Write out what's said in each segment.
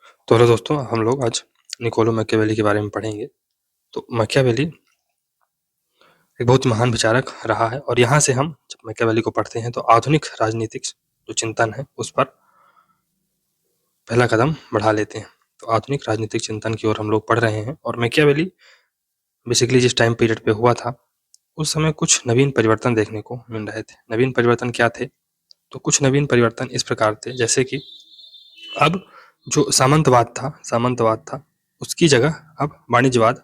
तो हेलो दोस्तों, हम लोग आज निकोलो मैकियावेली के बारे में पढ़ेंगे। तो मैकियावेली एक बहुत महान विचारक रहा है और यहाँ से हम जब मैकियावेली को पढ़ते हैं तो आधुनिक राजनीतिक जो चिंतन है उस पर पहला कदम बढ़ा लेते हैं। तो आधुनिक राजनीतिक चिंतन की ओर हम लोग पढ़ रहे हैं और मैकियावेली बेसिकली जिस टाइम पीरियड पे हुआ था उस समय कुछ नवीन परिवर्तन देखने को मिल रहे थे। नवीन परिवर्तन क्या थे? तो कुछ नवीन परिवर्तन इस प्रकार थे जैसे कि अब जो सामंतवाद था उसकी जगह अब वाणिज्यवाद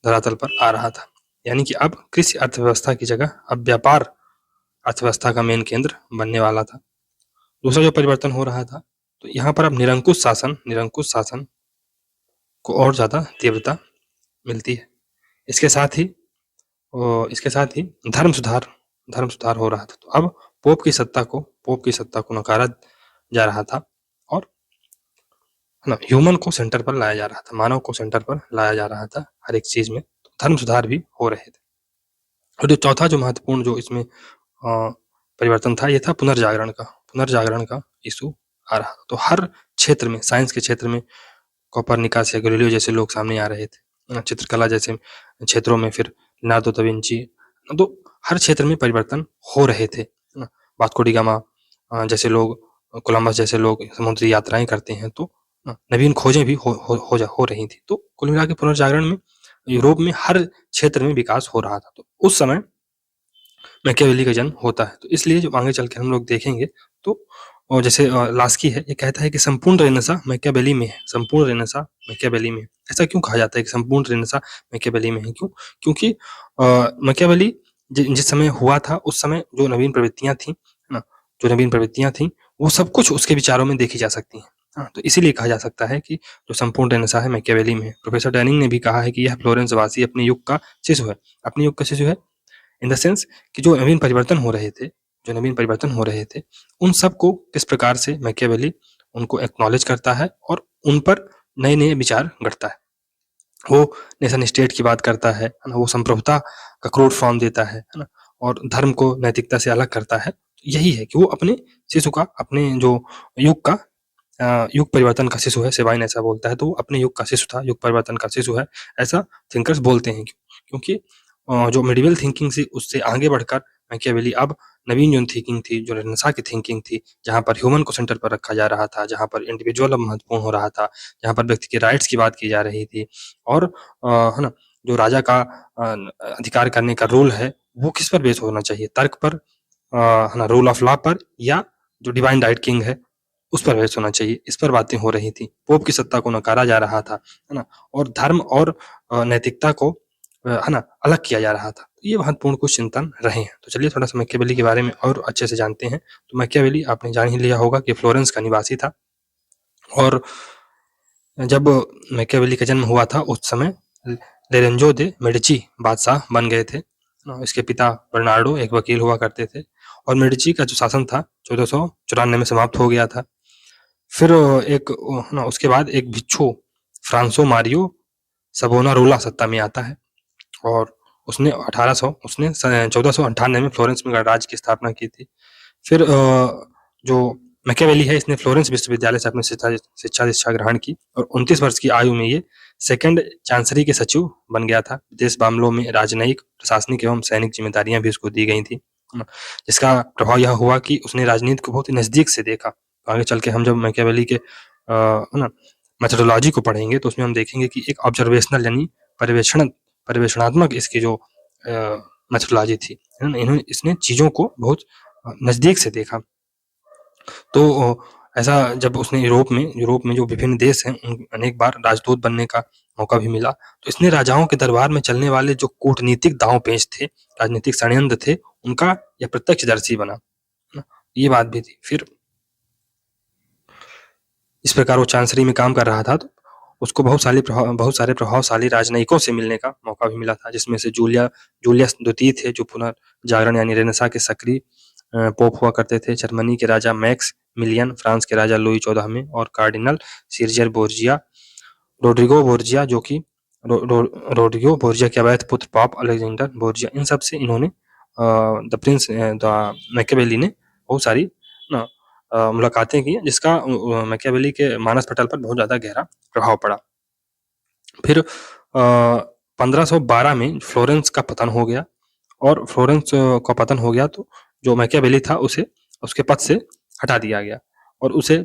धरातल पर आ रहा था। यानी कि अब कृषि अर्थव्यवस्था की जगह अब व्यापार अर्थव्यवस्था का मेन केंद्र बनने वाला था। दूसरा जो परिवर्तन हो रहा था तो यहाँ पर अब निरंकुश शासन को और ज्यादा तीव्रता मिलती है। इसके साथ ही धर्म सुधार हो रहा था। तो अब पोप की सत्ता को नकारा जा रहा था और ह्यूमन को सेंटर पर लाया जा रहा था, मानव को सेंटर पर लाया जा रहा था हर एक चीज में। तो धर्म सुधार भी हो रहे थे। और जो चौथा जो महत्वपूर्ण जो इसमें परिवर्तन था ये था पुनर्जागरण का इशू आ रहा। तो हर क्षेत्र में, साइंस के क्षेत्र में कोपरनिकस या गैलीलियो जैसे लोग सामने आ रहे थे। चित्रकला जैसे क्षेत्रों में फिर लियोनार्डो दा विंची, तो हर क्षेत्र में परिवर्तन हो रहे थे। वास्को डी गामा जैसे लोग, कोलंबस जैसे लोग समुद्री यात्राएं करते हैं तो नवीन खोजें भी हो रही थी। तो कुल मिला के पुनर्जागरण में यूरोप में हर क्षेत्र में विकास हो रहा था। तो उस समय मैकियावेली का जन्म होता है। तो इसलिए जो आगे चल के हम लोग देखेंगे तो और जैसे लास्की है, ये कहता है कि संपूर्ण रेनेसां मैकियावेली में है। ऐसा क्यों कहा जाता है कि संपूर्ण रेनेसां मैकियावेली में है? क्यों? क्योंकि मैकियावेली जिस समय हुआ था उस समय जो नवीन प्रवृत्तियां थी वो सब कुछ उसके विचारों में देखी जा सकती हैं। तो इसीलिए कहा जा सकता है कि जो संपूर्ण रेनेसां है मैकियावेली में है। प्रोफेसर डैनिंग ने भी कहा है कि यह फ्लोरेंस वासी अपने युग का शिशु है, इन द सेंस कि जो नवीन परिवर्तन हो रहे थे उन सब को किस प्रकार से मैकियावेली उनको एक्नॉलेज करता है और उन पर नए नए विचार गढ़ता है। वो नेशन स्टेट की बात करता है ना, वो संप्रभुता का क्रूड फॉर्म देता है ना, और धर्म को नैतिकता से अलग करता है। यही है कि वो अपने शिशु का, अपने जो युग परिवर्तन का शिशु है, सेबाइन ऐसा बोलता है, तो वो अपने युग का शिशु था, युग परिवर्तन का शिशु है, ऐसा थिंकर्स बोलते हैं। क्योंकि जो मेडिवल थिंकिंग थी उससे आगे बढ़कर मैकियावेली अब नवीन जो थिंकिंग थी, जो रेनेसां की थिंकिंग थी, जहाँ पर ह्यूमन को सेंटर पर रखा जा रहा था, जहाँ पर इंडिविजुअल अब महत्वपूर्ण हो रहा था, जहाँ पर व्यक्ति के राइट्स की बात की जा रही थी, और है ना, जो राजा का अधिकार करने का रूल है वो किस पर बेस होना चाहिए? तर्क पर, है ना, रूल ऑफ लॉ पर, या जो डिवाइन राइट किंग है उस पर बेस होना चाहिए। इस पर बातें हो रही थी। पोप की सत्ता को नकारा जा रहा था, है ना, और धर्म और नैतिकता को, है ना, अलग किया जा रहा था। ये महत्वपूर्ण कुछ चिंतन रहे हैं। तो चलिए थोड़ा सा मैकियावेली के बारे में और अच्छे से जानते हैं। तो मैकियावेली आपने जान ही लिया होगा कि फ्लोरेंस का निवासी था, और जब मैकियावेली का जन्म हुआ था उस समय लोरेंजो दे मेडिची बादशाह बन गए थे। इसके पिता बर्नार्डो एक वकील हुआ करते थे, और मेडिची का जो शासन था 1494 में समाप्त हो गया था। फिर उसके बाद एक भिक्षु फ्रांसो मारियो सबोनारोला सत्ता में आता है, और उसने 1498 में फ्लोरेंस में गणराज्य की स्थापना की थी। फिर जो मैकियावेली है इसने फ्लोरेंस विश्वविद्यालय से अपनी शिक्षा ग्रहण की, और 29 वर्ष की आयु में ये सेकंड चांसरी के सचिव बन गया था। विदेश मामलों में राजनयिक, प्रशासनिक एवं सैनिक जिम्मेदारियां भी उसको दी गई थी, जिसका प्रभाव यह हुआ कि उसने राजनीति को बहुत ही नजदीक से देखा। आगे चल के हम जब मैकियावेली के मेथोडोलॉजी को पढ़ेंगे तो उसमें हम देखेंगे कि एक ऑब्जर्वेशनल यानी पर्यवेक्षणात्मक इसकी जो मेथोडोलॉजी थी, इसने चीजों को बहुत नजदीक से देखा। तो ऐसा जब उसने यूरोप में जो विभिन्न देश हैं अनेक बार राजदूत बनने का मौका भी मिला, तो इसने राजाओं के दरबार में चलने वाले जो कूटनीतिक दांव पेच थे, राजनीतिक षड्यंत्र थे, उनका यह प्रत्यक्षदर्शी बना। ये बात भी थी। फिर इस प्रकार वो चांसरी में काम कर रहा था, तो उसको बहुत सारे प्रभावशाली राजनयिकों से मिलने का मौका भी मिला था, जिसमें से जूलियस द्वितीय थे जो पुनर्जागरण यानी रेनेसां के सक्रिय पोप हुआ करते थे। जर्मनी के राजा मैक्स मिलियन, फ्रांस के राजा लुई 14वें, और कार्डिनल सीजर बोर्जिया, रोड्रिगो बोर्जिया जो कि रोड्रिगो बोर्जिया के अवैध पुत्र पॉप अलेक्जेंडर बोर्जिया, इन सब से इन्होंने मैकियावेली ने बहुत सारी मुलाकातें की जिसका मैकियावेली के मानस पटल पर बहुत ज़्यादा गहरा प्रभाव पड़ा। फिर 1512 में फ्लोरेंस का पतन हो गया और फ्लोरेंस का पतन हो गया तो जो मैकियावेली था उसे उसके पद से हटा दिया गया और उसे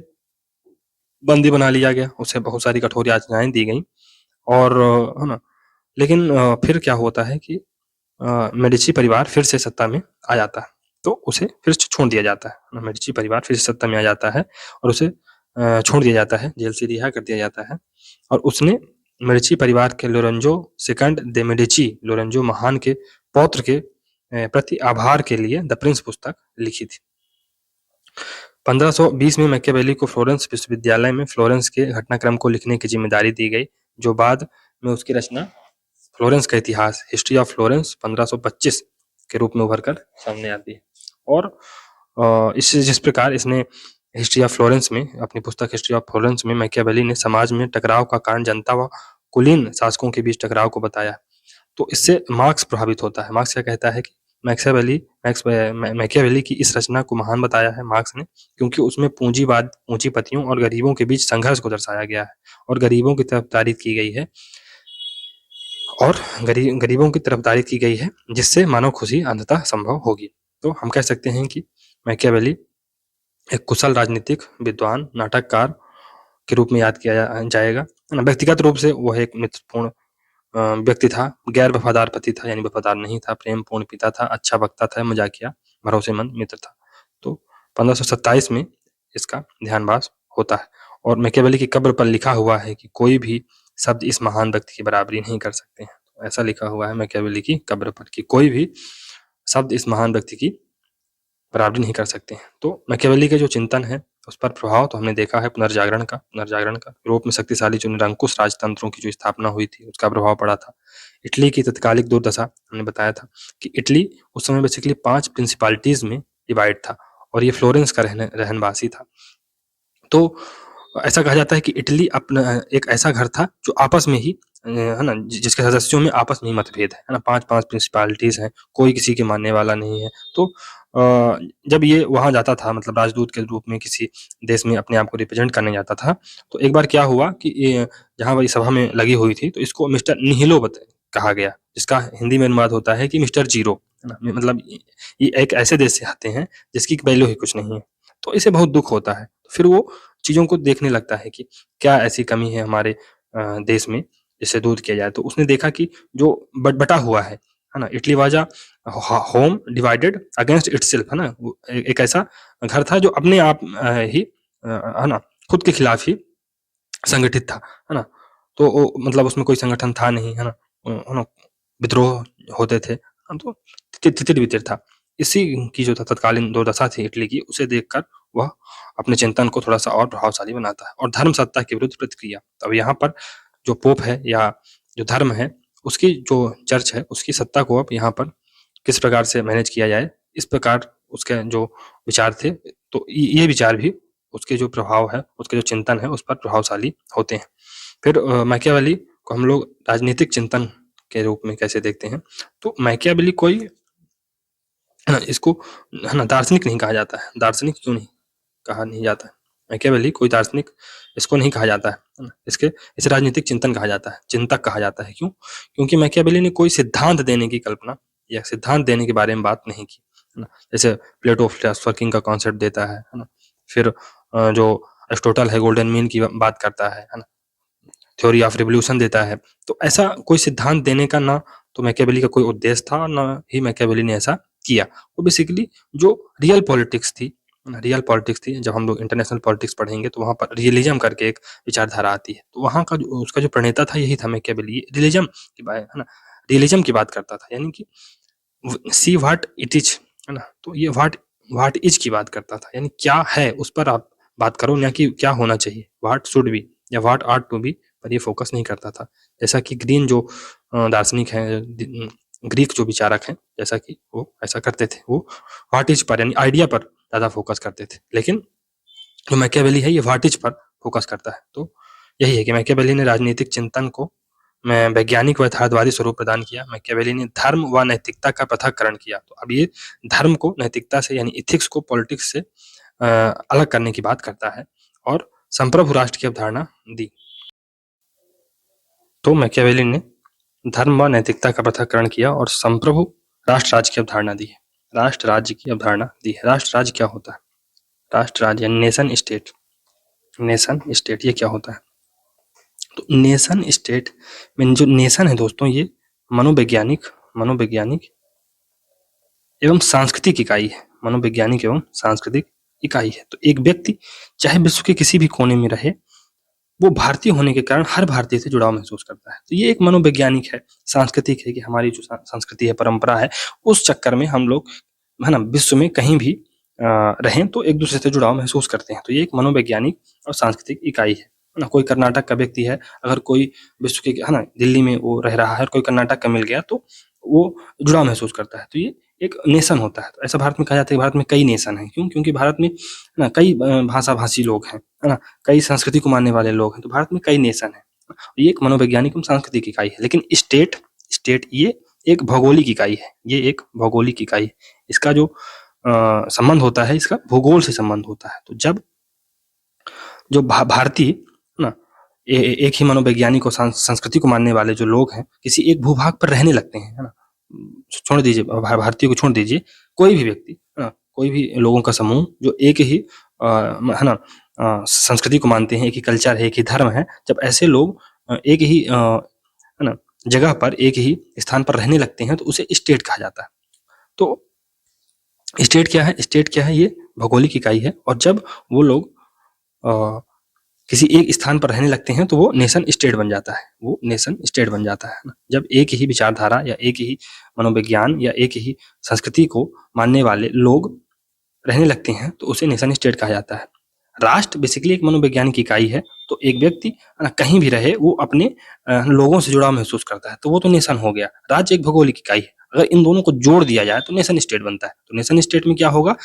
बंदी बना लिया गया, उसे बहुत सारी कठोर यातनाएं दी गई और है ना। लेकिन फिर क्या होता है कि मेडिची परिवार फिर से सत्ता में आ जाता है तो उसे फिर से छोड़ दिया जाता है। मेडिची परिवार फिर से सत्ता में आ जाता है और उसे छोड़ दिया जाता है, जेल से रिहा कर दिया जाता है और उसने मेडिची परिवार के लोरेंजो सेकंड दे मेडिची, लोरेंजो महान के पौत्र के प्रति आभार के लिए द प्रिंस पुस्तक लिखी थी। 1520 में मैकियावेली को फ्लोरेंस विश्वविद्यालय में फ्लोरेंस के घटनाक्रम को लिखने की जिम्मेदारी दी गई, जो बाद में उसकी रचना फ्लोरेंस का इतिहास, हिस्ट्री ऑफ फ्लोरेंस 1525 के रूप में उभर कर सामने आती है। और इससे जिस प्रकार इसने हिस्ट्री ऑफ फ्लोरेंस में, अपनी पुस्तक हिस्ट्री ऑफ फ्लोरेंस में मैकियावेली ने समाज में टकराव का कारण जनता व कुलीन शासकों के बीच टकराव को बताया, तो इससे मार्क्स प्रभावित होता है। मार्क्स क्या कहता है कि मैकियावेली की इस रचना को महान बताया है मार्क्स ने, क्योंकि उसमें पूंजीवाद, पूंजीपतियों और गरीबों के बीच संघर्ष को दर्शाया गया है और गरीबों की तरफदारी की गई है और गरीबों की तरफदारी की गई है जिससे मानव खुशी अंततः संभव होगी। तो हम कह सकते हैं कि मैकियावेली एक कुशल राजनीतिक विद्वान, नाटककार के रूप में याद किया जाएगा। व्यक्तिगत रूप से वह एक मित्रपूर्ण व्यक्ति था, गैर वफादार पति था, यानी वफादार नहीं था, प्रेमपूर्ण पिता था, अच्छा वक्ता था, मजाकिया, भरोसेमंद मित्र था। तो 1527 में इसका ध्यानवास होता है और मैकियावेली की कब्र पर लिखा हुआ है कि कोई भी शब्द इस महान व्यक्ति की बराबरी नहीं कर सकते हैं। तो ऐसा लिखा हुआ है मैकियावेली की कब्र पर कि कोई भी शब्द इस महान व्यक्ति की बराबरी नहीं कर सकते हैं। तो मैकियावेली के जो चिंतन है उस पर प्रभाव तो हमने देखा है पुनर्जागरण का यूरोप में शक्तिशाली जो निरंकुश राजतंत्रों की जो स्थापना हुई थी उसका प्रभाव पड़ा था। इटली की तत्कालिक दुर्दशा हमने बताया था कि इटली उस समय बेसिकली 5 प्रिंसिपालिटीज में डिवाइड था और ये फ्लोरेंस का रहनवासी था। तो ऐसा कहा जाता है कि इटली अपना एक ऐसा घर था जो आपस में ही है ना, जिसके सदस्यों में आपस में ही मतभेद है ना, 5 प्रिंसिपालिटीज हैं, कोई किसी के मानने वाला नहीं है। तो जब ये वहां जाता था, मतलब राजदूत के रूप में किसी देश में अपने आप को रिप्रेजेंट करने जाता था, तो एक बार क्या हुआ कि जहां वही सभा में लगी हुई थी तो इसको मिस्टर निहिलो कहा गया, जिसका हिंदी में अनुवाद होता है कि मिस्टर जीरो, है ना। मतलब ये एक ऐसे देश से आते हैं जिसकी वैल्यू ही कुछ नहीं है, तो इसे बहुत दुख होता है। फिर वो चीजों को देखने लगता है कि क्या ऐसी कमी है हमारे देश में जिससे दूर किया जाए। तो उसने देखा कि जो बटा हुआ है ना, इटली वाजा होम डिवाइडेड अगेंस्ट इटसेल्फ, है ना, एक ऐसा घर था जो अपने आप ही है ना, खुद के खिलाफ ही संगठित था, है ना। तो मतलब उसमें कोई संगठन था नहीं, है ना, विद्रोह होते थे, तो तितिर बितिर था। इसी की जो तत्कालीन दुर्दशा थी इटली की, उसे देखकर वह अपने चिंतन को थोड़ा सा और प्रभावशाली बनाता है और धर्म सत्ता के विरुद्ध प्रतिक्रिया। अब यहाँ पर जो पोप है या जो धर्म है उसकी जो चर्च है उसकी सत्ता को अब यहाँ पर किस प्रकार से मैनेज किया जाए, इस प्रकार उसके जो विचार थे, तो ये विचार भी उसके जो प्रभाव है, उसके जो चिंतन है उस पर प्रभावशाली होते हैं। फिर मैकियावेली को हम लोग राजनीतिक चिंतन के रूप में कैसे देखते हैं, तो मैकियावेली कोई, है ना, इसको, है ना, दार्शनिक नहीं कहा जाता है। दार्शनिक क्यों नहीं कहा नहीं जाता है? मैकियावेली कोई दार्शनिक इसको नहीं कहा जाता है, इसे राजनीतिक चिंतन कहा जाता है, चिंतक कहा जाता है। क्यों? क्योंकि मैकियावेली ने कोई सिद्धांत देने की कल्पना या सिद्धांत देने के बारे में बात नहीं की, है ना। जैसे प्लेटो फिलॉसफर किंग का कॉन्सेप्ट देता है ना। फिर जो अरिस्टोटल है गोल्डन मीन की बात करता है ना, थ्योरी ऑफ रिवोल्यूशन देता है। तो ऐसा कोई सिद्धांत देने का ना तो मैकियावेली का कोई उद्देश्य था, ना ही मैकियावेली ने ऐसा किया। वो बेसिकली जो रियल पॉलिटिक्स थी, जब हम लोग इंटरनेशनल पॉलिटिक्स पढ़ेंगे तो वहाँ पर रियलिज्म करके एक विचारधारा आती है, तो वहाँ का जो उसका जो प्रणेता था यही था मैकियावेली। रियलिज्म की बात, है ना, रियलिज्म की बात करता था, यानी कि सी व्हाट इट इज, है ना। तो ये व्हाट इज की बात करता था, यानी क्या है उस पर आप बात करो, ना कि क्या होना चाहिए, व्हाट शुड बी या व्हाट आर्ट टू बी पर ये फोकस नहीं करता था। जैसा कि ग्रीन जो दार्शनिक हैं, ग्रीक जो विचारक हैं, जैसा कि वो ऐसा करते थे, वो व्हाट इज पर यानी आइडिया पर ज्यादा फोकस करते थे। लेकिन जो मैकियावेली है ये व्हाट इज पर फोकस करता है। तो यही है कि मैकियावेली ने राजनीतिक चिंतन को में वैज्ञानिक व यथार्थवादी स्वरूप प्रदान किया। मैकियावेली ने धर्म व नैतिकता का पृथक्करण किया। तो अब ये धर्म को नैतिकता से यानी इथिक्स को पॉलिटिक्स से अलग करने की बात करता है और संप्रभु राष्ट्र की अवधारणा दी। तो मैकियावेली ने धर्म व नैतिकता का पृथक्करण किया और संप्रभु राष्ट्र राज्य की अवधारणा दी है। राष्ट्र राज्य की अवधारणा दी है। राष्ट्र राज्य क्या होता है? राष्ट्र राज्य नेशन स्टेट, नेशन स्टेट ये क्या होता है? तो नेशन स्टेट में जो नेशन है दोस्तों, ये मनोवैज्ञानिक एवं सांस्कृतिक इकाई है। मनोवैज्ञानिक एवं सांस्कृतिक इकाई है। तो एक व्यक्ति चाहे विश्व के किसी भी कोने में रहे, वो भारतीय होने के कारण हर भारतीय से जुड़ाव महसूस करता है। तो ये एक मनोवैज्ञानिक है, सांस्कृतिक है कि हमारी जो संस्कृति है, परंपरा है, उस चक्कर में हम लोग है ना विश्व में कहीं भी रहें तो एक दूसरे से जुड़ाव महसूस करते हैं। तो ये एक मनोवैज्ञानिक और सांस्कृतिक इकाई है ना। कोई कर्नाटक का व्यक्ति है, अगर कोई विश्व के है ना दिल्ली में वो रह रहा है और कोई कर्नाटक का मिल गया तो वो जुड़ाव महसूस करता है। तो ये एक नेशन होता है। तो ऐसा भारत में कहा जाता है कि भारत में कई नेशन हैं। क्यों? क्योंकि भारत में ना कई भाषा भाषी लोग हैं, है ना, कई संस्कृति को मानने वाले लोग हैं। तो भारत में कई नेशन है। ये एक मनोवैज्ञानिक एवं सांस्कृतिक इकाई है। लेकिन स्टेट ये एक भौगोलिक इकाई है। ये एक भौगोलिक इकाई है। इसका जो संबंध होता है, इसका भूगोल से संबंध होता है। तो जब जो भारतीय ना एक ही मनोवैज्ञानिक और संस्कृति को मानने वाले जो लोग हैं किसी एक भूभाग पर रहने लगते हैं, है ना, छोड़ दीजिए भारतीय को, छोड़ दीजिए कोई भी व्यक्ति, कोई भी लोगों का समूह जो एक ही है ना संस्कृति को मानते हैं, एक ही कल्चर है, एक ही धर्म है, जब ऐसे लोग एक ही है ना जगह पर, एक ही स्थान पर रहने लगते हैं तो उसे स्टेट कहा जाता है। तो स्टेट क्या है? स्टेट क्या है? ये भौगोलिक इकाई है। और जब वो लोग किसी एक स्थान पर रहने लगते हैं तो वो नेशन स्टेट बन जाता है। वो नेशन स्टेट बन जाता है ना। जब एक ही विचारधारा या एक ही मनोविज्ञान या एक ही संस्कृति को मानने वाले लोग रहने लगते हैं तो उसे नेशन स्टेट कहा जाता है। राष्ट्र बेसिकली एक मनोवैज्ञानिक इकाई है। तो एक व्यक्ति कहीं भी रहे वो अपने लोगों से जुड़ाव महसूस करता है, तो वो तो नेशन हो गया। राज्य एक भौगोलिक इकाई है। अगर इन दोनों को जोड़ दिया जाए तो नेशन स्टेट बनता है। तो नेशन स्टेट में क्या होगा?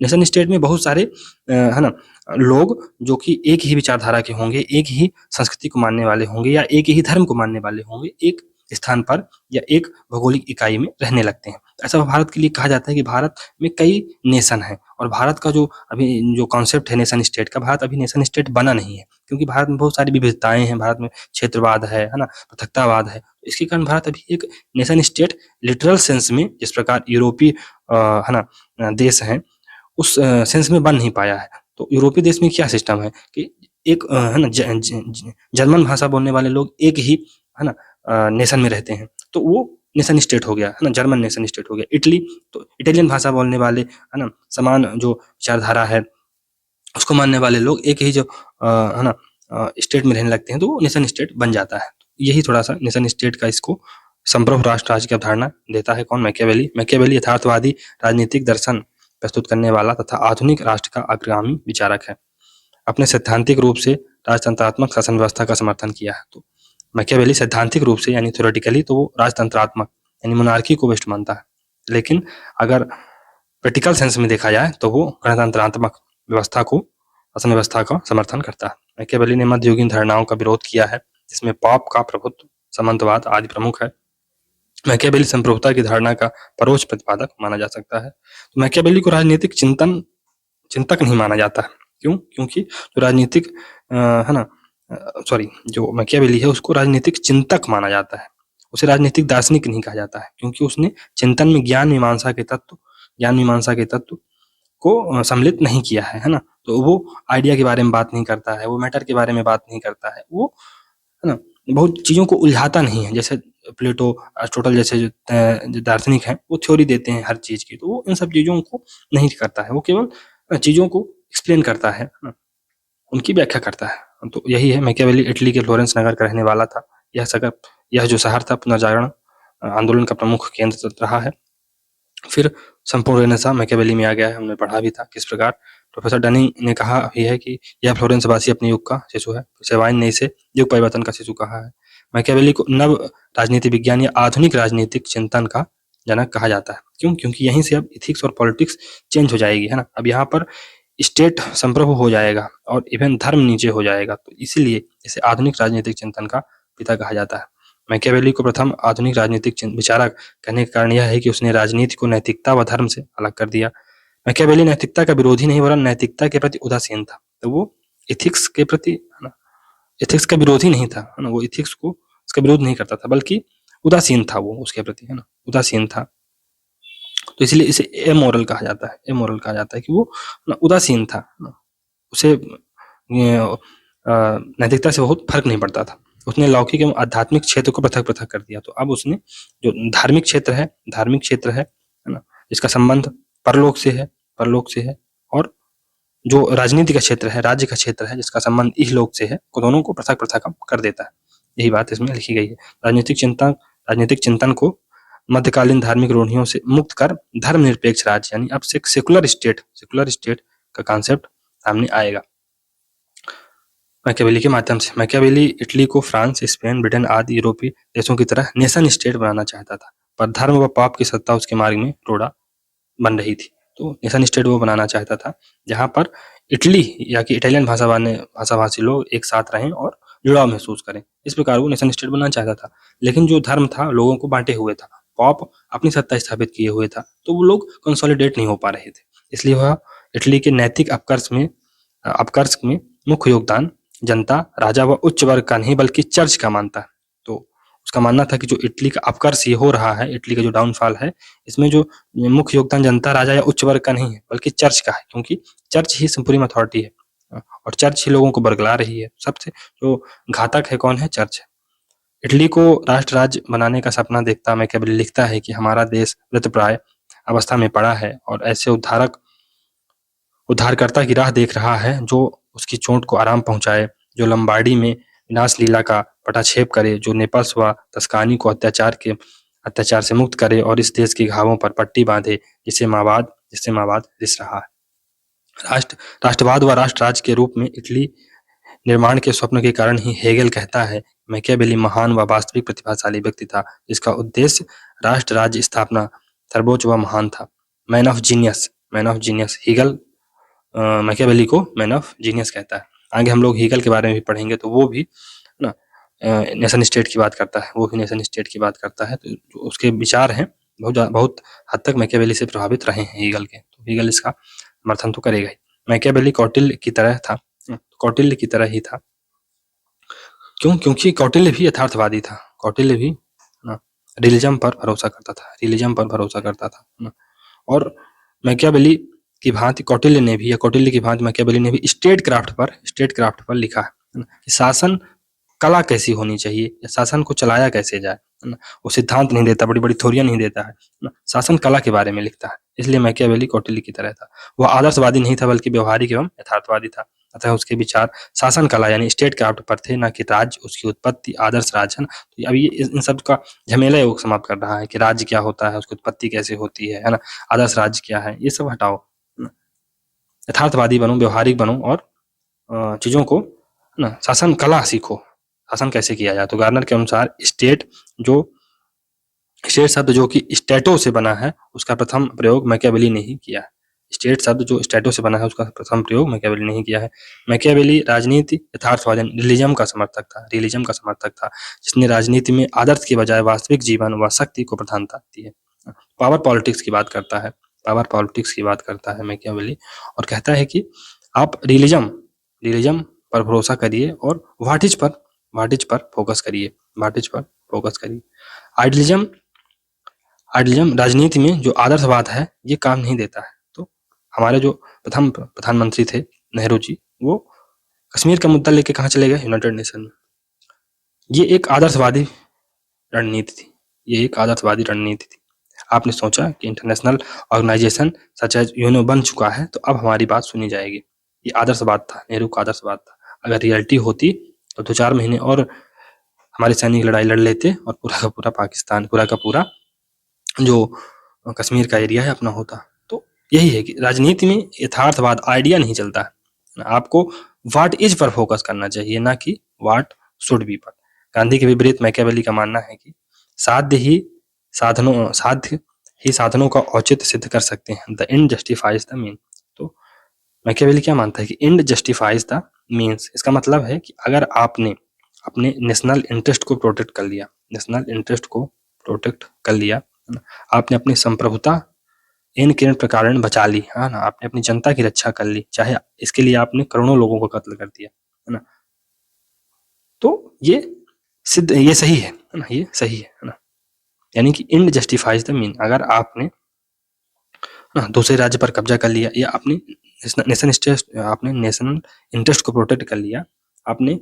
नेशन स्टेट में बहुत सारे है ना लोग जो कि एक ही विचारधारा के होंगे, एक ही संस्कृति को मानने वाले होंगे या एक ही धर्म को मानने वाले होंगे, एक स्थान पर या एक भौगोलिक इकाई में रहने लगते हैं। ऐसा भारत के लिए कहा जाता है कि भारत में कई नेशन हैं। और भारत का जो अभी जो कॉन्सेप्ट है नेशन स्टेट का, भारत अभी नेशन स्टेट बना नहीं है, क्योंकि भारत में बहुत सारी विविधताएं हैं। भारत में क्षेत्रवाद है ना, पृथकतावाद है। इसके कारण भारत अभी एक नेशन स्टेट लिटरल सेंस में, जिस प्रकार यूरोपीय है ना देश हैं, उस सेंस में बन नहीं पाया है। तो यूरोपीय देश में क्या सिस्टम है कि एक है ना जर्मन भाषा बोलने वाले लोग एक ही है ना नेशन में रहते हैं, तो वो नेशन स्टेट हो गया, है ना, जर्मन नेशन स्टेट हो गया। इटली, तो इटालियन भाषा बोलने वाले, है ना, समान जो विचारधारा है उसको मानने वाले लोग एक ही जो है ना स्टेट में रहने लगते हैं तो वो नेशन स्टेट बन जाता है। यही थोड़ा सा नेशन स्टेट का इसको संप्रभु राष्ट्र राज्य की अवधारणा देता है। कौन? मैकियावेली। मैकियावेली यथार्थवादी राजनीतिक दर्शन प्रस्तुत करने वाला तथा आधुनिक राष्ट्र का अग्रगामी विचारक है। अपने सैद्धांतिक रूप से राजतंत्रात्मक शासन व्यवस्था का समर्थन किया है। तो मैकियावेली सैद्धांतिक रूप से यानी थ्योरेटिकली तो वो राजतंत्रात्मक यानी मोनार्की को बेस्ट मानता है, लेकिन अगर प्रैक्टिकल सेंस में देखा जाए तो वो गणतंत्रात्मक व्यवस्था को, शासन व्यवस्था का समर्थन करता है। मैकियावेली ने मध्ययुगीन धारणाओं का विरोध किया है, जिसमें पॉप का प्रभुत्व, सामंतवाद आदि प्रमुख है। मैकियावेली संप्रभुता की धारणा का परोक्ष प्रतिपादक माना जा सकता है। तो मैकियावेली को राजनीतिक चिंतक नहीं माना जाता है। क्यों? क्योंकि जो राजनीतिक है ना जो मैकियावेली है उसको राजनीतिक चिंतक माना जाता है, उसे राजनीतिक दार्शनिक नहीं कहा जाता है, क्योंकि उसने चिंतन में ज्ञान मीमांसा के तत्व को सम्मिलित नहीं किया है ना। तो वो आइडिया के बारे में बात नहीं करता है, वो मैटर के बारे में बात नहीं करता है, वो है ना बहुत चीजों को उलझाता नहीं है। जैसे प्लेटो, अरिस्टोटल जैसे जो दार्शनिक हैं वो थ्योरी देते हैं हर चीज की, तो वो इन सब चीजों को नहीं करता है। वो केवल चीजों को एक्सप्लेन करता है ना, उनकी व्याख्या करता है। तो यही है। मैकियावेली इटली के फ्लोरेंस नगर का रहने वाला था। यह जो शहर था पुनर्जागरण आंदोलन का प्रमुख केंद्र रहा है। फिर संपूर्ण रेनेसां मैकियावेली में आ गया है। हमने पढ़ा भी था किस प्रकार। प्रोफेसर डनिंग ने कहा भी है कि यह फ्लोरेंस वासी अपने युग का शिशु है। सेवाइन ने इसे युग परिवर्तन का शिशु कहा है। मैकियावेली को नव राजनीति विज्ञान या आधुनिक राजनीतिक चिंतन का जनक कहा जाता है। क्यों? क्योंकि यहीं से अब इथिक्स और पॉलिटिक्स चेंज हो जाएगी, है ना। अब यहाँ पर स्टेट संप्रभु हो जाएगा और इवन धर्म नीचे हो जाएगा। तो इसीलिए इसे आधुनिक राजनीतिक चिंतन का पिता कहा जाता है। मैकियावेली को प्रथम आधुनिक राजनीतिक विचारक कहने का कारण यह है कि उसने राजनीति को नैतिकता व धर्म से अलग कर दिया। मैकियावेली नैतिकता का विरोधी नहीं वरन नैतिकता के प्रति उदासीन था। तो वो एथिक्स के प्रति, है ना, एथिक्स का विरोधी नहीं था, है ना, वो एथिक्स को उसका विरोध नहीं करता था, बल्कि उदासीन था वो उसके प्रति, है ना, उदासीन था। तो इसलिए इसे एमोरल कहा जाता है, एमोरल कहा जाता है कि वो उदासीन था, उसे नैतिकता से बहुत फर्क नहीं पड़ता था। उसने लौकिक एवं आध्यात्मिक क्षेत्र को पृथक पृथक कर दिया। तो अब उसने जो धार्मिक क्षेत्र है, धार्मिक क्षेत्र है ना, जिसका संबंध परलोक से है, परलोक से है, और जो राजनीति का क्षेत्र है, राज्य का क्षेत्र है, जिसका संबंध इहलोक से है, को दोनों को पृथक पृथक कर देता है। यही बात इसमें लिखी गई है। राजनीतिक चिंतन को मध्यकालीन धार्मिक रूढ़ियों से मुक्त कर धर्मनिरपेक्ष राज्य यानी अब सेकुलर स्टेट का कॉन्सेप्ट सामने आएगा मैकियावेली के माध्यम से। मैकियावेली इटली को फ्रांस, स्पेन, ब्रिटेन आदि यूरोपीय देशों की तरह नेशन स्टेट बनाना चाहता था, पर धर्म व पाप की सत्ता उसके मार्ग में रोड़ा बन रही थी। तो नेशन स्टेट वो बनाना चाहता था जहां पर इटली या कि इटालियन भाषाभाषी लोग एक साथ रहें और जुड़ाव महसूस करें। इस प्रकार वो नेशन स्टेट बनाना चाहता था, लेकिन जो धर्म था लोगों को बांटे हुए था, पॉप अपनी सत्ता स्थापित किए हुए था, तो वो लोग कंसोलिडेट नहीं हो पा रहे थे। इसलिए वह इटली के नैतिक अपकर्ष में मुख्य योगदान जनता, राजा व उच्च वर्ग का नहीं बल्कि चर्च का मानता है। तो उसका मानना था कि जो इटली का अपकर्ष ये हो रहा है, इटली का जो डाउनफॉल है, इसमें जो मुख्य योगदान जनता, राजा या उच्च वर्ग का नहीं है बल्कि चर्च का है, क्योंकि चर्च ही सुप्रीम अथॉरिटी है और चर्च ही लोगों को बरगला रही है। सबसे जो घातक है कौन है? चर्च है। इटली को राष्ट्र राज्य बनाने का सपना देखता मैकियावेली लिखता है कि हमारा देश मृतप्राय अवस्था में पड़ा है और ऐसे उद्धारकर्ता की राह देख रहा है जो उसकी चोट को आराम पहुंचाए, जो लंबार्डी में विनाश लीला का पटाक्षेप करे, जो नेपल्स व तस्कानी को अत्याचार से मुक्त करे और इस देश के घावों पर पट्टी बांधे जिससे मावाद रिस रहा है। राष्ट्रवाद व राष्ट्र राज्य के रूप में इटली निर्माण के स्वप्न के कारण ही हेगेल कहता है मैकियावेली महान व वास्तविक प्रतिभाशाली व्यक्ति था जिसका उद्देश्य राष्ट्र राज्य स्थापना सर्वोच्च व महान था। Man of genius Hegel Machiavelli को मैन ऑफ जीनियस कहता है। आगे हम लोग हेगेल के बारे में भी पढ़ेंगे, तो वो भी ना नेशन स्टेट की बात करता है, वो भी नेशन स्टेट की बात करता है। तो जो उसके विचार हैं बहुत हद तक मैकियावेली से प्रभावित रहे हैं हेगेल के, तो हेगेल इसका समर्थन तो करेगा ही। मैकियावेली कौटिल्य की तरह ही था। क्यों? क्योंकि कौटिल्य भी यथार्थवादी था, कौटिल्य भी रियलिज्म पर भरोसा करता था और मैकियावेली की भांति कौटिल्य की भांति मैकियावेली ने भी स्टेट क्राफ्ट पर लिखा है कि शासन कला कैसी होनी चाहिए या शासन को चलाया कैसे जाए, है ना। वो सिद्धांत नहीं देता, बड़ी बड़ी थ्योरियां नहीं देता है ना, शासन कला के बारे में लिखता है। इसलिए मैकियावेली कौटिल्य की तरह था। वह आदर्शवादी नहीं था बल्कि व्यवहारिक एवं यथार्थवादी था। अतः उसके विचार शासन कला यानी स्टेट क्राफ्ट पर थे, न कि राज्य, उसकी उत्पत्ति, आदर्श राज्य, है ना। तो अभी इन सब का झमेला वो समाप्त कर रहा है कि राज्य क्या होता है, उसकी उत्पत्ति कैसे होती है ना, आदर्श राज्य क्या है, ये सब हटाओ, यथार्थवादी बनो, व्यवहारिक बनो और चीजों को ना शासन कला सीखो, शासन कैसे किया जाए। तो गार्नर के अनुसार स्टेट शब्द जो कि स्टेटो से बना है उसका प्रथम प्रयोग मैकियावेली ने ही किया है। स्टेट शब्द जो स्टेटो से बना है उसका प्रथम प्रयोग मैकियावेली ने ही किया है। मैकियावेली राजनीति, यथार्थवाद, रियलिज्म का समर्थक था जिसने राजनीति में आदर्श के बजाय वास्तविक जीवन व शक्ति को प्रधानता दी है। पावर पॉलिटिक्स की बात करता है मैकियावेली और कहता है कि आप रियलिज्म पर भरोसा करिए और व्हाट इज पर फोकस करिए। आइडियलिज्म राजनीति में जो आदर्शवाद है ये काम नहीं देता है। तो हमारे जो प्रथम प्रधानमंत्री थे नेहरू जी, वो कश्मीर का मुद्दा लेके कहाँ चले गए? यूनाइटेड नेशन में। ये एक आदर्शवादी रणनीति थी। आपने सोचा कि international organisation such as UNO बन चुका है तो अब हमारी बात सुनी जाएगी। ये आदर्शवाद था, नेहरू का आदर्शवाद था। अगर रियलिटी होती तो 2-4 महीने और हमारे सैनिक लड़ाई लड़ लेते और पूरा पाकिस्तान, पूरा जो कश्मीर का एरिया है अपना होता। तो यही है कि राजनीति में यथार्थवाद आइडिया नहीं चलता है, आपको व्हाट इज पर फोकस करना चाहिए, ना कि व्हाट शुड बी पर। गांधी के विपरीत मैकियावेली का मानना है कि साध्य ही साधनों का औचित्य सिद्ध कर सकते हैं। The end justifies the mean. तो मैकियावेली क्या मानता है कि एंड जस्टिफाइज द मीन्स। इसका मतलब है कि अगर आपने अपने नेशनल इंटरेस्ट को प्रोटेक्ट कर लिया, आपने अपनी संप्रभुता इन किरण प्रकारण बचा ली, है ना, आपने अपनी जनता की रक्षा कर ली, चाहे इसके लिए आपने करोड़ों लोगों को कत्ल कर दिया, है ना। तो ये सिद्ध, ये सही है ना, ये सही है ना। यानी कि एंड जस्टिफाइज द मीन। अगर आपने ना दूसरे राज्य पर कब्जा कर लिया, या आपने नेशनल इंटरेस्ट को प्रोटेक्ट कर लिया, आपने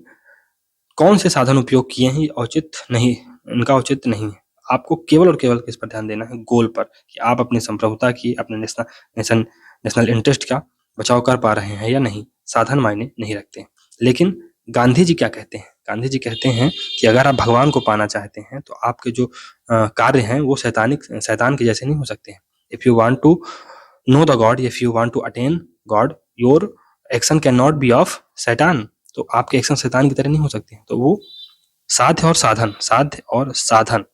कौन से साधन उपयोग किए हैं, ये औचित नहीं, इनका औचित नहीं है। आपको केवल और केवल किस पर ध्यान देना है, गोल पर, कि आप अपनी संप्रभुता की, अपने नेशनल इंटरेस्ट का बचाव कर पा रहे हैं या नहीं। साधन मायने नहीं रखते। लेकिन गांधी जी क्या कहते हैं? गांधी जी कहते हैं कि अगर आप भगवान को पाना चाहते हैं तो आपके जो कार्य हैं वो शैतान के जैसे नहीं हो सकते हैं। If you want to know the God, if you want to attain God, your action can not be of Shaitan. तो आपके एक्शन शैतान की तरह नहीं हो सकते हैं। तो वो साध्य और साधन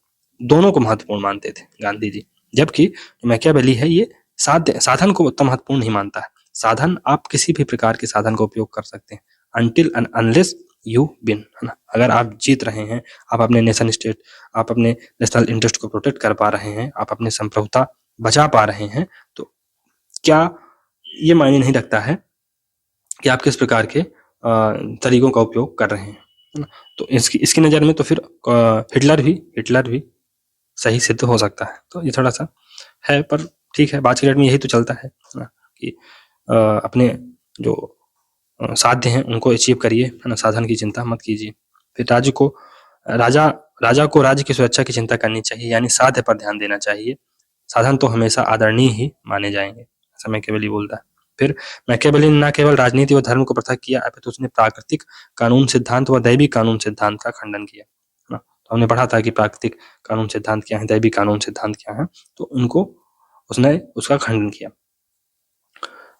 दोनों को महत्वपूर्ण मानते थे गांधी जी। जबकि मैकियावेली है, ये साधन को उतना महत्वपूर्ण नहीं मानता है। साधन, आप किसी भी प्रकार के साधन का उपयोग कर सकते हैं, until and unless you win, है ना। अगर आप जीत रहे हैं, आप अपने नेशनल इंटरेस्ट को प्रोटेक्ट कर पा रहे हैं, आप अपनी संप्रभुता बचा पा रहे हैं, तो क्या ये मायने नहीं रखता है कि आप किस प्रकार के तरीकों का उपयोग कर रहे हैं, है ना। तो इसकी नज़र में तो फिर हिटलर भी सही सिद्ध हो सकता है। तो ये थोड़ा सा है, पर ठीक है, आज की डेट में यही तो चलता है ना, कि अपने जो साध्य हैं उनको अचीव करिए, है ना, साधन की चिंता मत कीजिए। फिर राजा को राज्य की सुरक्षा की चिंता करनी चाहिए, यानी साध्य पर ध्यान देना चाहिए। साधन तो हमेशा आदरणीय ही माने जाएंगे, ऐसा मैकियावेली बोलता है। फिर मैकियावेली ने न केवल राजनीति व धर्म को पृथक किया, अपितु उसने प्राकृतिक कानून सिद्धांत व दैवी कानून सिद्धांत का खंडन किया, है ना। तो हमने पढ़ा था कि प्राकृतिक कानून सिद्धांत क्या है, दैवी कानून सिद्धांत क्या है, तो उनको उसने उसका खंडन किया।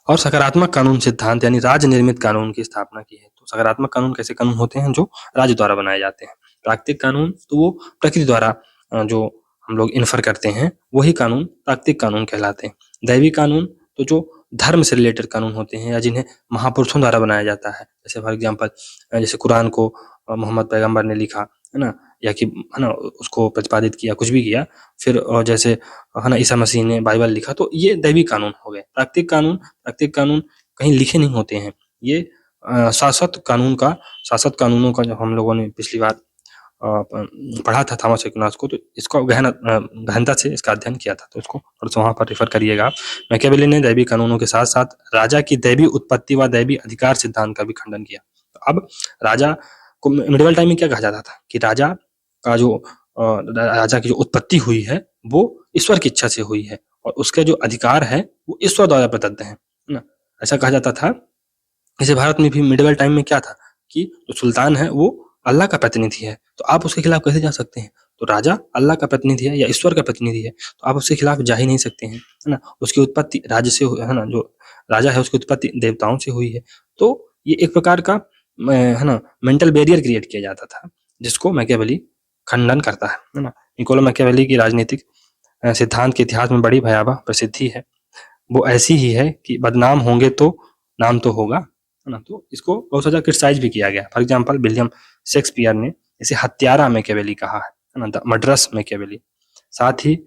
और सकारात्मक कानून सिद्धांत यानी राज्य निर्मित कानून की स्थापना की है। तो सकारात्मक कानून कैसे कानून होते हैं? जो राज्य द्वारा बनाए जाते हैं। प्राकृतिक कानून तो वो प्रकृति द्वारा जो हम लोग इन्फर करते हैं, वही कानून प्राकृतिक कानून कहलाते हैं। दैवी कानून तो जो धर्म से रिलेटेड कानून होते हैं, या जिन्हें महापुरुषों द्वारा बनाया जाता है। जैसे फॉर एग्जाम्पल, जैसे कुरान को मोहम्मद पैगंबर ने लिखा, है ना, या कि, है ना, उसको प्रतिपादित किया, कुछ भी किया। फिर जैसे, है ना, ईसा मसीह ने बाइबल लिखा, तो ये दैवी कानून हो गए। प्राकृतिक कानून कहीं लिखे नहीं होते हैं। ये शासक कानूनों का जो हम लोगों ने पिछली बार पढ़ा था थॉमस एक्विनास को, तो इसको गहनता से इसका अध्ययन किया था, तो इसको थोड़ा वहाँ पर रेफर करिएगा। मैकियावेली ने दैवी कानूनों के साथ साथ राजा की दैवी उत्पत्ति व दैवी अधिकार सिद्धांत का भी खंडन किया। तो अब राजा को मिडिवल टाइम में क्या कहा जाता था कि राजा की जो उत्पत्ति हुई है वो ईश्वर की इच्छा से हुई है, और उसके जो अधिकार है वो ईश्वर द्वारा प्रदत्त है ना, ऐसा कहा जाता था। जैसे भारत में भी मिडिवल टाइम में क्या था कि जो सुल्तान है वो अल्लाह का प्रतिनिधि है, तो आप उसके खिलाफ कैसे जा सकते हैं? तो राजा अल्लाह का प्रतिनिधि है या ईश्वर का प्रतिनिधि है, तो आप उसके खिलाफ जा ही नहीं सकते हैं, है ना। उसकी उत्पत्ति राज्य से, है ना, जो राजा है उसकी उत्पत्ति देवताओं से हुई है। तो ये एक प्रकार का, है ना, मेंटल बैरियर क्रिएट किया जाता था, जिसको मैकियावेली खंडन करता है ना। निकोलो मैकियावेली की राजनीतिक सिद्धांत के इतिहास में बड़ी भयावह प्रसिद्धि है। वो ऐसी ही है कि बदनाम होंगे तो नाम तो होगा, है ना। तो इसको बहुत ज़्यादा क्रिटिसाइज भी किया गया। फॉर एग्जाम्पल, विलियम शेक्सपियर ने इसे हत्यारा मैकियावेली कहा है ना, द मर्डरस मैकियावेली। साथ ही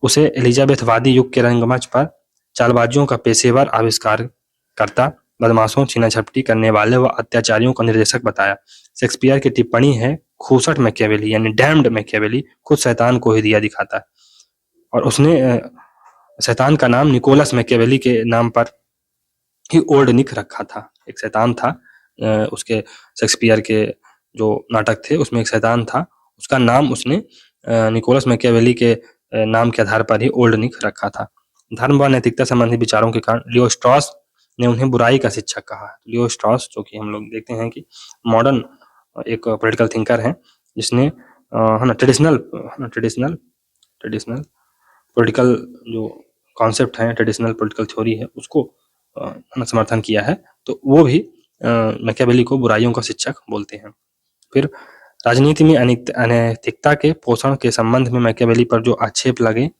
उसे एलिजाबेथवादी युग के रंगमंच पर चालबाजियों का पेशेवर आविष्कार करता, बदमाशों, छीना झपटी करने वाले व अत्याचारियों का निर्देशक बताया। शेक्सपियर की टिप्पणी है, खूसट मैकियावेली यानी डैम्ड मैकियावेली खुद शैतान को ही दिया दिखाता है, और उसने शैतान का नाम निकोलस मैकियावेली के नाम पर ही ओल्ड निक रखा था। एक शैतान था, उसके शेक्सपियर के जो नाटक थे उसमें एक शैतान था, उसका नाम उसने निकोलस मैकियावेली के नाम के आधार पर ही ओल्ड निक रखा था। धर्म व नैतिकता संबंधी विचारों के कारण लियो स्ट्रॉस ने उन्हें बुराई का शिक्षक कहा। लियो स्ट्रॉस, जो कि हम लोग देखते हैं कि मॉडर्न एक पॉलिटिकल थिंकर है, जिसने, है ना, ट्रेडिशनल पॉलिटिकल जो कॉन्सेप्ट है, ट्रेडिशनल पॉलिटिकल थ्योरी है, उसको समर्थन किया है। तो वो भी मैकियावेली को बुराइयों का शिक्षक बोलते हैं। फिर राजनीति में अनैतिकता के पोषण के संबंध में मैकियावेली पर जो आक्षेप लगे,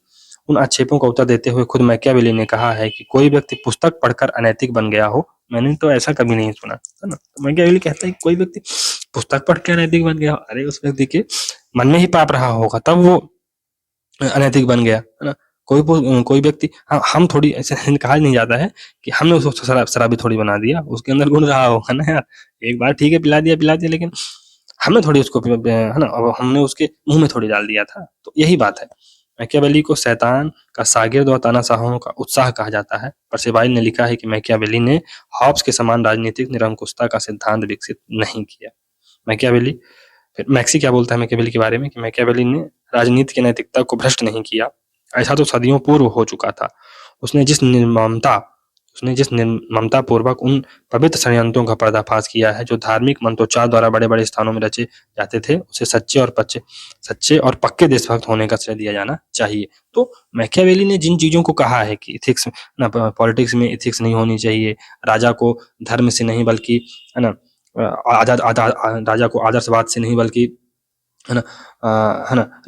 उन आक्षेपों का उत्तर देते हुए खुद मैकियावेली ने कहा है कि कोई व्यक्ति पुस्तक पढ़कर अनैतिक बन गया हो, मैंने तो ऐसा कभी नहीं सुना, है ना। तो मैकियावेली कहता है कि कोई व्यक्ति पुस्तक पढ़ के अनैतिक बन गया, अरे उस व्यक्ति के मन में ही पाप रहा होगा, तब वो अनैतिक बन गया, है ना। कोई व्यक्ति, हम थोड़ी ऐसे कहा नहीं जाता है कि हमने उसको शराबी थोड़ी बना दिया, उसके अंदर गुण रहा होगा ना यार, एक बार ठीक है पिला दिया, लेकिन हमने थोड़ी उसको है ना, अब हमने उसके मुंह में थोड़ी डाल दिया था। तो यही बात है। मैकियावेली को शैतान का शागिर्द और तानाशाहों का उत्साह कहा जाता है। पर्सिवाइल ने लिखा है कि मैकियावेली ने हॉब्स के समान राजनीतिक निरंकुशता का सिद्धांत विकसित नहीं किया। मैकियावेली, फिर मैक्सी क्या बोलता है मैकियावेली के बारे में कि मैकियावेली ने राजनीति की नैतिकता को भ्रष्ट नहीं किया, ऐसा तो सदियों पूर्व हो चुका था। उसने जिस निर्ममता पूर्वक उन पवित्र षड्यंत्रों का पर्दाफाश किया है जो धार्मिक मंत्रोच्चार द्वारा बड़े-बड़े स्थानों में रचे जाते थे, उसे सच्चे और पक्के देशभक्त होने का श्रेय दिया जाना चाहिए। तो मैकियावेली ने जिन चीजों को कहा है कि इथिक्स ना, पॉलिटिक्स में इथिक्स नहीं होनी चाहिए, राजा को धर्म से नहीं बल्कि है ना राजा को आदर्शवाद से नहीं बल्कि है ना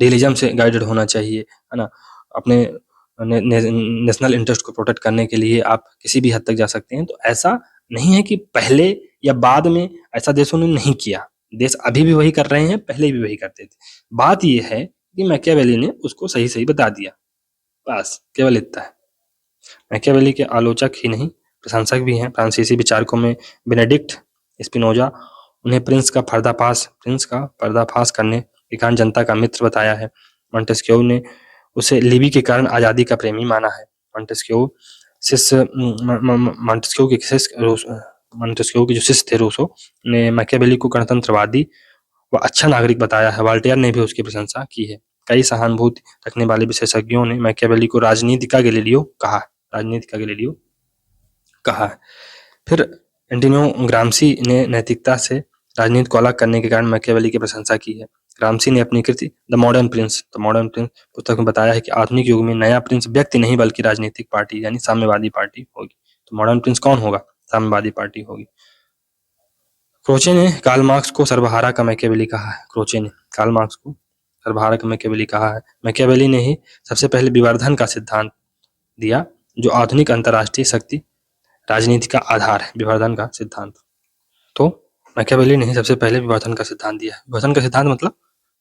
रिलीजन से गाइडेड होना चाहिए, है ना, अपने नेशनल इंटरेस्ट को प्रोटेक्ट करने के लिए आप किसी भी हद तक जा सकते हैं। तो ऐसा नहीं है कि पहले या बाद में ऐसा देशों ने नहीं किया, देश अभी भी वही कर रहे हैं, पहले भी वही करते थे। बात यह है कि मैकियावेली ने उसको सही सही बता दिया, बस केवल इतना है। मैकियावेली के आलोचक ही नहीं प्रशंसक भी हैं। फ्रांसीसी विचारकों में बेनेडिक्ट स्पिनोजा उन्हें प्रिंस का पर्दाफाश करने के कारण जनता का मित्र बताया है। मॉन्टेस्क्यू ने उसे लिबी के कारण आजादी का प्रेमी माना है। मॉन्टेस्क्यू के जो शिष्य थे रूसो ने मैकियावेली को गणतंत्रवादी व अच्छा नागरिक बताया है। वाल्टेयर ने भी उसकी प्रशंसा की है। कई सहानुभूति रखने वाले विशेषज्ञों ने मैकियावेली को राजनीति का गैलीलियो कहा है। फिर एंटोनियो ग्राम्सी ने नैतिकता से राजनीति को अलग करने के कारण मैकियावेली की प्रशंसा की है। ग्राम्सी ने अपनी कृति द मॉडर्न प्रिंस पुस्तक में बताया है कि आधुनिक युग में नया प्रिंस व्यक्ति नहीं बल्कि राजनीतिक पार्टी यानी साम्यवादी पार्टी होगी। तो मॉडर्न प्रिंस कौन होगा? साम्यवादी पार्टी होगी। क्रोचे ने कार्ल मार्क्स को सर्वहारा का मैकियावेली कहा है। मैकियावेली ने ही सबसे पहले विवर्धन का सिद्धांत दिया जो आधुनिक अंतर्राष्ट्रीय शक्ति राजनीति का आधार है। विवर्धन का सिद्धांत, तो मैकियावेली ने ही सबसे पहले विवर्धन का सिद्धांत दिया है। विवर्धन का सिद्धांत मतलब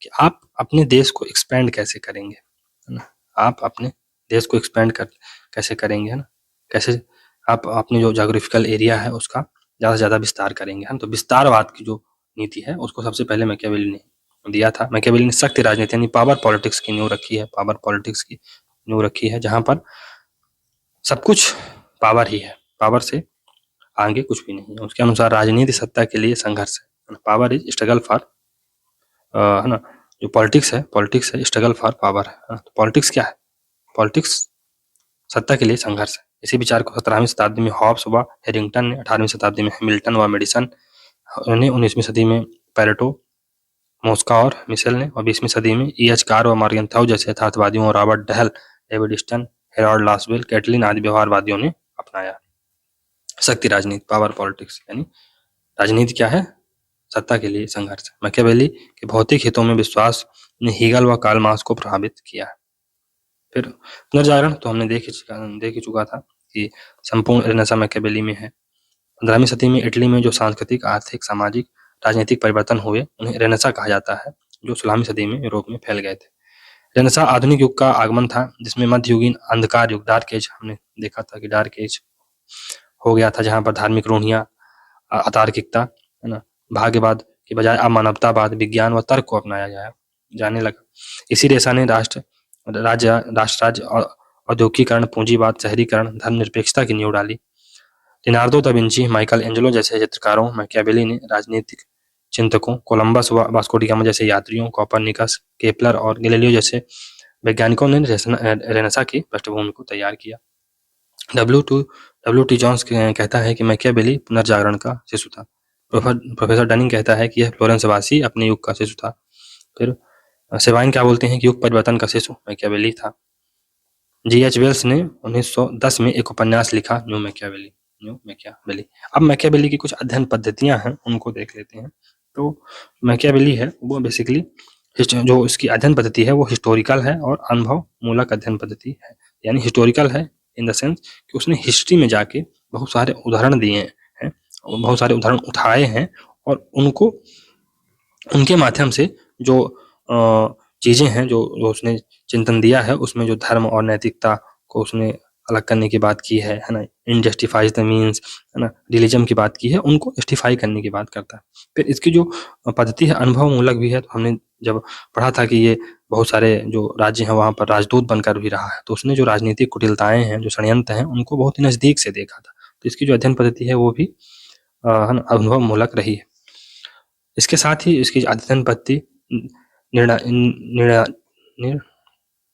कि आप अपने देश को एक्सपेंड कैसे करेंगे, है ना, आप अपने देश को एक्सपेंड कैसे करेंगे, है ना, कैसे आप अपने जो ज्योग्राफिकल एरिया है उसका ज़्यादा से ज़्यादा विस्तार करेंगे, है ना। तो विस्तारवाद की जो नीति है उसको सबसे पहले मैकियावेली ने दिया था। मैकियावेली ने शक्ति राजनीति यानी पावर पॉलिटिक्स की नींव रखी है, जहाँ पर सब कुछ पावर ही है, पावर से आगे कुछ भी नहीं है। उसके अनुसार राजनीति सत्ता के लिए संघर्ष है। पावर इज स्ट्रगल फॉर, है ना, जो पॉलिटिक्स है स्ट्रगल फॉर पावर है। तो पॉलिटिक्स क्या है? पॉलिटिक्स सत्ता के लिए संघर्ष है। इसी विचार को 17वीं शताब्दी में हॉब्स व हेरिंगटन ने, 18वीं शताब्दी में हैमिल्टन व मेडिसन ने, 19वीं सदी में पैरेटो, मोस्का और मिशेल ने, और 20वीं सदी में E.H. कार व मॉर्गेनथाउ जैसे यथार्थवादियों और Robert Dahl, David Easton, Harold Lasswell, Catlin आदि व्यवहारवादियों ने अपनाया। शक्ति राजनीति, पावर पॉलिटिक्स यानी राजनीति क्या है? सत्ता के लिए संघर्ष। मैकियावेली के भौतिक हितों में विश्वास ने हीगल व कार्ल मार्क्स को प्रभावित किया। फिर पुनर्जागरण तो हमने देख ही चुका था कि संपूर्ण रेनेसां मैकियावेली में है। 15वीं सदी में इटली में जो सांस्कृतिक, आर्थिक, सामाजिक, राजनीतिक परिवर्तन हुए उन्हें रेनेसां कहा जाता है, जो 16वीं सदी में यूरोप में फैल गए थे। रेनेसां आधुनिक युग का आगमन था जिसमें मध्ययुगीन अंधकार युग, डार्क एज, हमने देखा था कि डार्क एज हो गया था, जहाँ पर धार्मिक रूढ़ियां, अतार्किकता, है ना, भाग्यवाद के बजाय अमानवतावाद, विज्ञान व तर्क को अपनाया जाने लगा। इसी रेशा ने राष्ट्र राज्य औद्योगिकीकरण, पूंजीवाद, शहरीकरण, धर्मनिरपेक्षता की नींव डाली। Leonardo da Vinci, Michael Angelo जैसे चित्रकारों, मैकियावेली ने राजनीतिक चिंतकों, कोलंबस व वास्को डी गामा जैसे यात्रियों, कोपरनिकस, केपलर और गैलीलियो जैसे वैज्ञानिकों ने रेनेसां की पृष्ठभूमि को तैयार किया। W.T. जॉन्स कहता है कि मैकियावेली पुनर्जागरण का शिशु था। प्रोफेसर डनिंग कहता है कि यह फ्लोरेंस वासी अपने युग का शिशु था। फिर सेवाइन क्या बोलते हैं कि युग परिवर्तन का शिशु मैकियावेली था। G.H. वेल्स ने 1910 में एक उपन्यास लिखा, न्यू मैकियावेली। अब मैकियावेली की कुछ अध्ययन पद्धतियां हैं, उनको देख लेते हैं। तो मैकियावेली है वो बेसिकली जो इसकी अध्ययन पद्धति है वो हिस्टोरिकल है और अनुभव मूलक अध्ययन पद्धति है। यानी हिस्टोरिकल है इन द सेंस कि उसने हिस्ट्री में जाके बहुत सारे उदाहरण दिए हैं, बहुत सारे उदाहरण उठाए हैं और उनको उनके माध्यम से जो चीजें हैं जो उसने चिंतन दिया है, उसमें जो धर्म और नैतिकता को उसने अलग करने की बात की है ना, इन जस्टिफाइज द मीन्स, है ना, रिलीजन की बात की है, उनको जस्टिफाई करने की बात करता है। फिर इसकी जो पद्धति है अनुभव मूलक भी है। तो हमने जब पढ़ा था कि ये बहुत सारे जो राज्य हैं वहाँ पर राजदूत बनकर भी रहा है, तो उसने जो राजनीतिक कुटिलताएं हैं, जो षड्यंत्र हैं, उनको बहुत ही नजदीक से देखा था। तो इसकी जो अध्ययन पद्धति है वो भी है ना, अनुभव मूलक रही है। इसके साथ ही इसकी अध्ययन पद्धति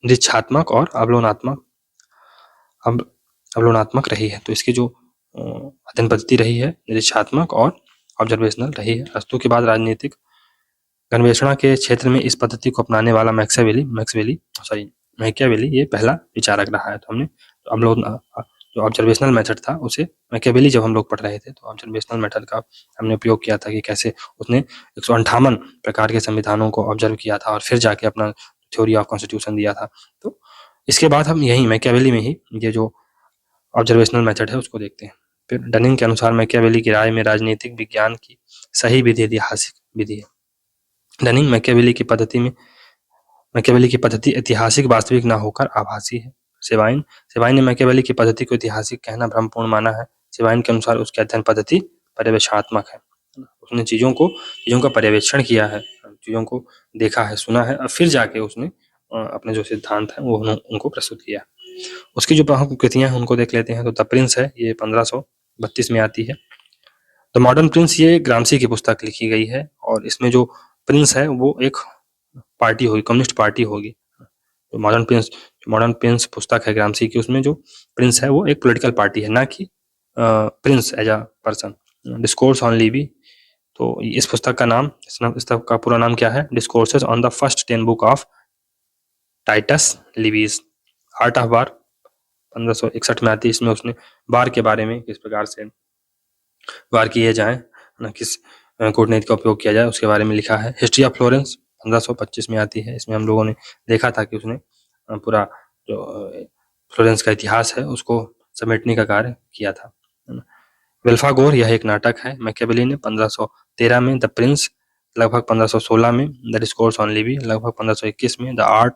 निरीक्षात्मक और अवलोकनात्मक रही है। तो इसकी जो अध्ययन पद्धति रही है निरीक्षात्मक और ऑब्जर्वेशनल रही है। अरस्तू के बाद राजनीतिक अन्वेषण के क्षेत्र में इस पद्धति को अपनाने वाला मैकियावेली ये पहला विचारक रहा है। तो हमने जो ऑब्जर्वेशनल मेथड था उसे मैकियावेली जब हम लोग पढ़ रहे थे तो ऑब्जर्वेशनल मेथड का हमने उपयोग किया था कि कैसे उसने 158 प्रकार के संविधानों को ऑब्जर्व किया था और फिर जाके अपना थ्योरी ऑफ कॉन्स्टिट्यूशन दिया था। तो इसके बाद हम यही मैकियावेली में ही ये जो ऑब्जर्वेशनल मेथड है उसको देखते हैं। फिर डनिंग के अनुसार मैकियावेली की राय में राजनीतिक विज्ञान की सही विधि ऐतिहासिक विधि है। डनिंग मैकियावेली की पद्धति ऐतिहासिक वास्तविक न होकर आभासी है। सेवाइन ने मैकियावेली की पद्धति को ऐतिहासिक कहना भ्रमपूर्ण माना है। सेवाइन के अनुसार उसकी अध्ययन पद्धति पर्यवेक्षणात्मक है। उसने चीजों का पर्यवेक्षण किया है, चीजों को देखा है, सुना है और फिर जाके उसने अपने जो सिद्धांत हैं वो उनको प्रस्तुत किया। उसकी जो प्रमुख कृतियां हैं उनको देख लेते हैं। तो द प्रिंस है, ये 1532 में आती है। द मॉडर्न प्रिंस ये ग्रामसी की पुस्तक लिखी गई है और इसमें जो प्रिंस है वो एक पार्टी होगी, कम्युनिस्ट पार्टी होगी। तो मॉडर्न प्रिंस पुस्तक है ग्रामसी की, उसमें जो प्रिंस है वो एक पॉलिटिकल पार्टी है, ना कि prince as a person. Discourse on Livy, तो इस पुस्तक का नाम, इस पुस्तक का पूरा नाम क्या है? Discourses on the first 10 book of Titus Livy's. Art of war 1561 में आती है। इसमें उसने वार के बारे में, किस प्रकार से वार किए जाए, किस कूटनीति का उपयोग किया जाए, उसके बारे में लिखा है। हिस्ट्री ऑफ फ्लोरेंस 1525 में आती है। इसमें हम लोगों ने देखा था कि उसने पूरा जो फ्लोरेंस का इतिहास है उसको समेटने का कार्य किया था। वेल्फागोर यह एक नाटक है। मैकियावेली ने 1513 में द प्रिंस, लगभग 1516 में द डिस्कोर्स ऑन लिवी, लगभग 1521 में द आर्ट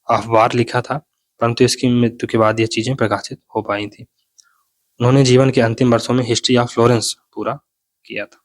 ऑफ वार लिखा था, परंतु इसकी मृत्यु के बाद ये चीजें प्रकाशित हो पाई थी। उन्होंने जीवन के अंतिम वर्षों में हिस्ट्री ऑफ फ्लोरेंस पूरा किया था।